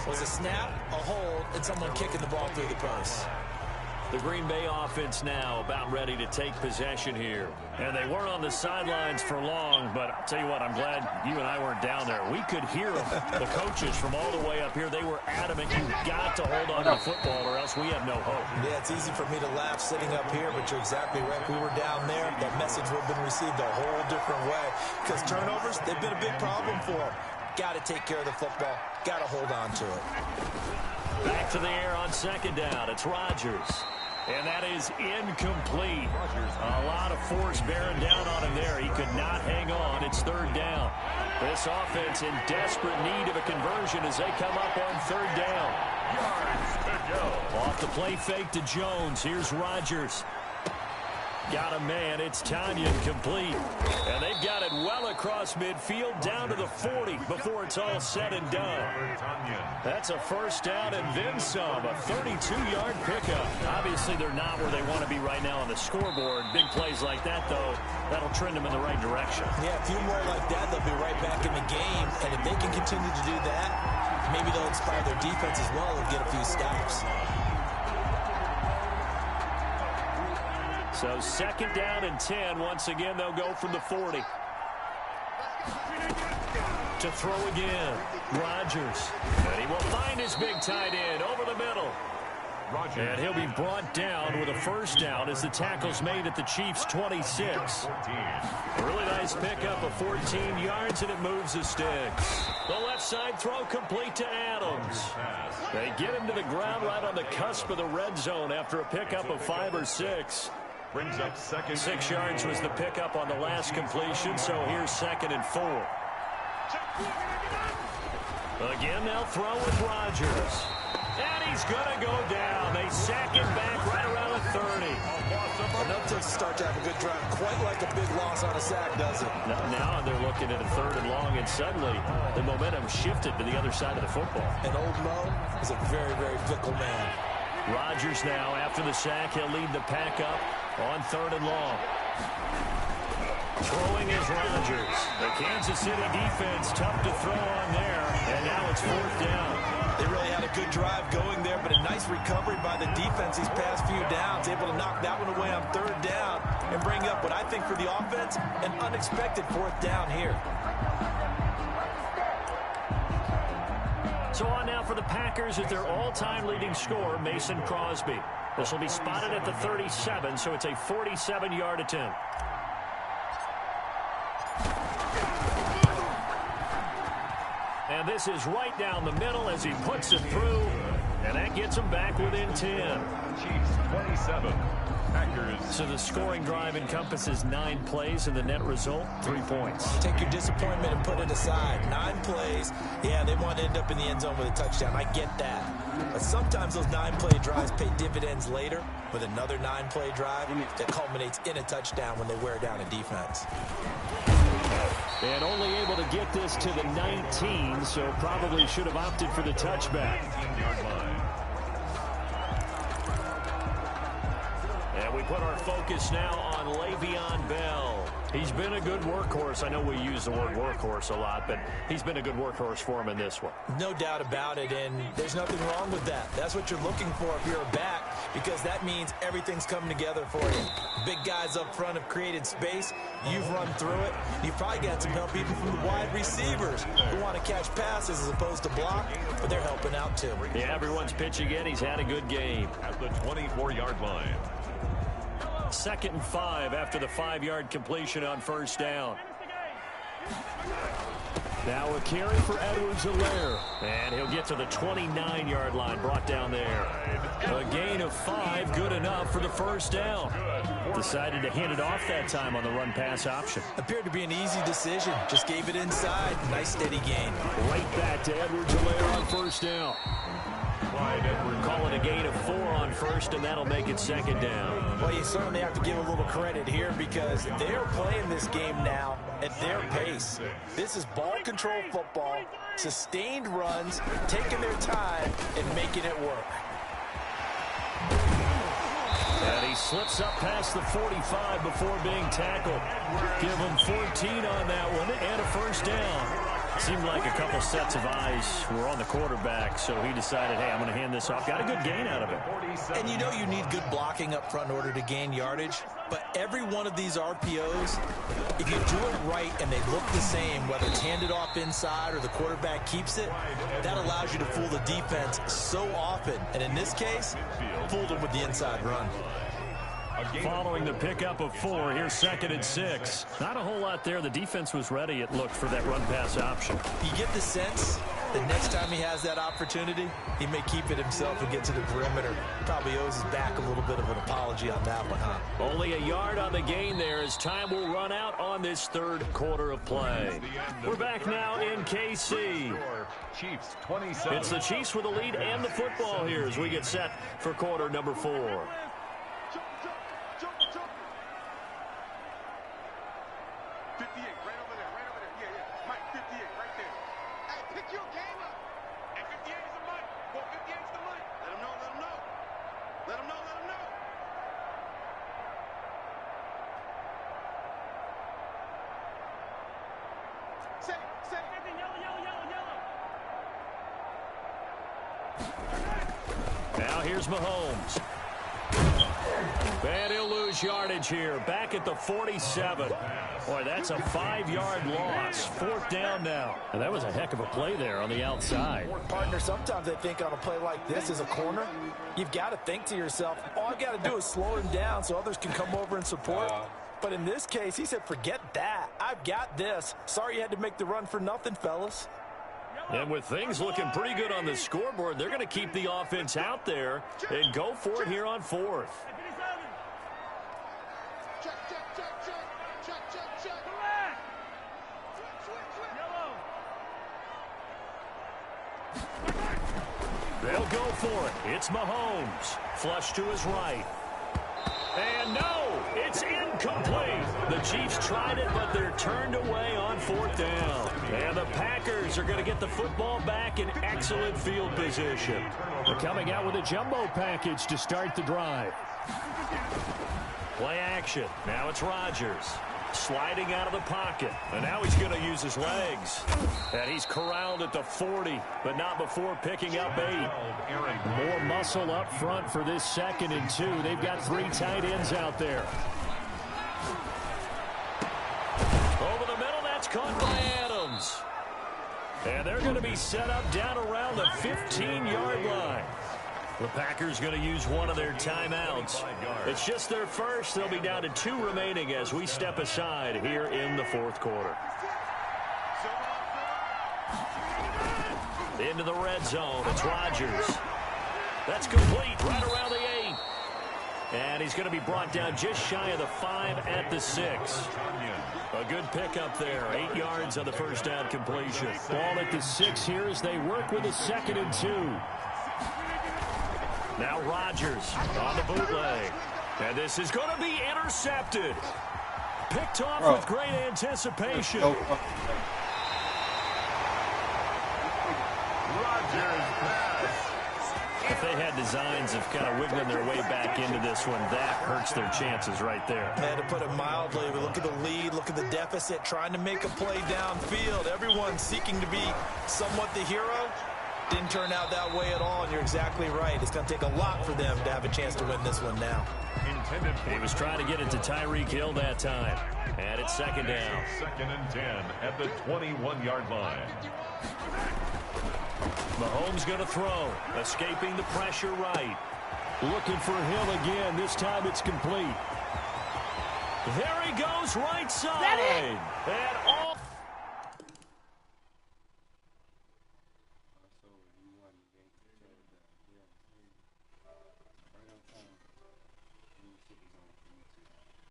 was a snap, a hold, and someone kicking the ball through the post. The Green Bay offense now about ready to take possession here. And they weren't on the sidelines for long, but I'll tell you what, I'm glad you and I weren't down there. We could hear them. The coaches from all the way up here, they were adamant, you've got to hold on to the football or else we have no hope. Yeah, it's easy for me to laugh sitting up here, but you're exactly right. If we were down there, that message would have been received a whole different way. Because turnovers, they've been a big problem for them. Got to take care of the football. Got to hold on to it. Back to the air on second down. It's Rodgers. And that is incomplete. A lot of force bearing down on him there. He could not hang on. It's 3rd down. This offense in desperate need of a conversion as they come up on 3rd down. Off the play fake to Jones. Here's Rodgers. Got a man. It's Tanyan complete. And they've got it well across midfield down to the 40 before it's all said and done. That's a first down and then some. A 32-yard pickup. Obviously, they're not where they want to be right now on the scoreboard. Big plays like that, though, that'll trend them in the right direction. Yeah, a few more like that, they'll be right back in the game. And if they can continue to do that, maybe they'll inspire their defense as well and get a few stops. So 2nd down and 10. Once again, they'll go from the 40. to throw again. Rodgers. And he will find his big tight end over the middle. And he'll be brought down with a first down as the tackle's made at the Chiefs' 26. A really nice pickup of 14 yards, and it moves the sticks. The left side throw complete to Adams. They get him to the ground right on the cusp of the red zone after a pickup of 5 or 6. Brings up second. 6 yards was the pickup on the last completion, so here's 2nd and 4. Again, they'll throw with Rodgers. And he's going to go down. They sack him back right around the 30. Enough to start to have a good drive. Quite like a big loss on a sack, does it? Now they're looking at a 3rd and long, and suddenly the momentum shifted to the other side of the football. And old Mo is a very, very fickle man. Rodgers now, after the sack, he'll lead the pack up on 3rd and long. Throwing is Rodgers. The Kansas City defense tough to throw on there, and now it's 4th down. They really had a good drive going there, but a nice recovery by the defense these past few downs. Able to knock that one away on 3rd down and bring up what I think for the offense, an unexpected 4th down here. So on now for the Packers at their all-time leading scorer, Mason Crosby. This will be spotted at the 37, so it's a 47-yard attempt. And this is right down the middle as he puts it through, and that gets him back within 10. Chiefs 27. Packers. So the scoring drive encompasses 9 plays, and the net result, 3 points. Take your disappointment and put it aside. 9 plays. Yeah, they want to end up in the end zone with a touchdown. I get that. But sometimes those 9-play drives pay dividends later with another 9-play drive that culminates in a touchdown when they wear down a defense. And only able to get this to the 19, so probably should have opted for the touchback. 19-yard line. And we put our focus now on Le'Veon Bell. He's been a good workhorse. I know we use the word workhorse a lot, but he's been a good workhorse for him in this one. No doubt about it, and there's nothing wrong with that. That's what you're looking for if you're a back, because that means everything's coming together for you. Big guys up front have created space. You've run through it. You've probably got some help even from the wide receivers who want to catch passes as opposed to block, but they're helping out too. Yeah, everyone's pitching in. He's had a good game. At the 24-yard line. 2nd and 5 after the 5-yard completion on 1st down. Now a carry for Edwards-Helaire. And he'll get to the 29-yard line, brought down there. A gain of 5, good enough for the 1st down. Decided to hand it off that time on the run-pass option. Appeared to be an easy decision. Just gave it inside. Nice steady gain. Right back to Edwards-Helaire on 1st down. Call it a gain of 4 on 1st, and that'll make it 2nd down. Well, you certainly have to give a little credit here because they're playing this game now at their pace. This is ball control football, sustained runs, taking their time, and making it work. And he slips up past the 45 before being tackled. Give him 14 on that one, and a 1st down. Seemed like a couple sets of eyes were on the quarterback, so he decided, hey, I'm going to hand this off. Got a good gain out of it. And you know you need good blocking up front in order to gain yardage, but every one of these RPOs, if you do it right and they look the same, whether it's handed off inside or the quarterback keeps it, that allows you to fool the defense so often. And in this case, fooled them with the inside run. Following the pickup of 4, here's 2nd and 6. Not a whole lot there. The defense was ready, it looked, for that run-pass option. You get the sense that next time he has that opportunity, he may keep it himself and get to the perimeter. Probably owes his back a little bit of an apology on that one, huh? Only a yard on the gain there as time will run out on this 3rd quarter of play. We're back now in KC. Chiefs 27. It's the Chiefs with the lead and the football here as we get set for quarter number 4. 58, right over there, right over there. Yeah, yeah. Mike, 58, right there. Hey, pick your game up. And 58 is the money. Well, 58 is the money. Let him know, let him know. Let him know, let him know. Say, yellow, yellow, yellow, yellow. Now here's Mahomes. And he'll lose yardage here. Back at the 47. Boy, that's a 5-yard loss. 4th down now. And that was a heck of a play there on the outside. Partner, sometimes I think on a play like this as a corner, you've got to think to yourself, all I've got to do is slow him down so others can come over and support. But in this case, he said, forget that. I've got this. Sorry you had to make the run for nothing, fellas. And with things looking pretty good on the scoreboard, they're going to keep the offense out there and go for it here on 4th. They'll go for it. It's Mahomes. Flush to his right. And no, it's incomplete. The Chiefs tried it, but they're turned away on 4th down. And the Packers are going to get the football back in excellent field position. They're coming out with a jumbo package to start the drive. Play action. Now it's Rodgers. Sliding out of the pocket. And now he's going to use his legs. And he's corralled at the 40, but not before picking up 8. More muscle up front for this 2nd and 2. They've got 3 tight ends out there. Over the middle, that's caught by Adams. And they're going to be set up down around the 15-yard line. The Packers going to use one of their timeouts. It's just their first. They'll be down to 2 remaining as we step aside here in the 4th quarter. Into the red zone. It's Rodgers. That's complete right around the 8. And he's going to be brought down just shy of the 5 at the 6. A good pickup there. 8 yards on the first down completion. Ball at the 6 here as they work with a 2nd and 2. Now Rodgers on the bootleg. And this is going to be intercepted. Picked off with great anticipation. Rodgers pass. If they had designs of kind of wiggling their way back into this one, that hurts their chances right there. Man, to put it mildly, we look at the lead, look at the deficit, trying to make a play downfield. Everyone seeking to be somewhat the hero. Didn't turn out that way at all, and you're exactly right. It's going to take a lot for them to have a chance to win this one now. He was trying to get it to Tyreek Hill that time. And it's 2nd down. 2nd and 10 at the 21-yard line. Mahomes going to throw. Escaping the pressure right. Looking for Hill again. This time it's complete. There he goes right side. And off.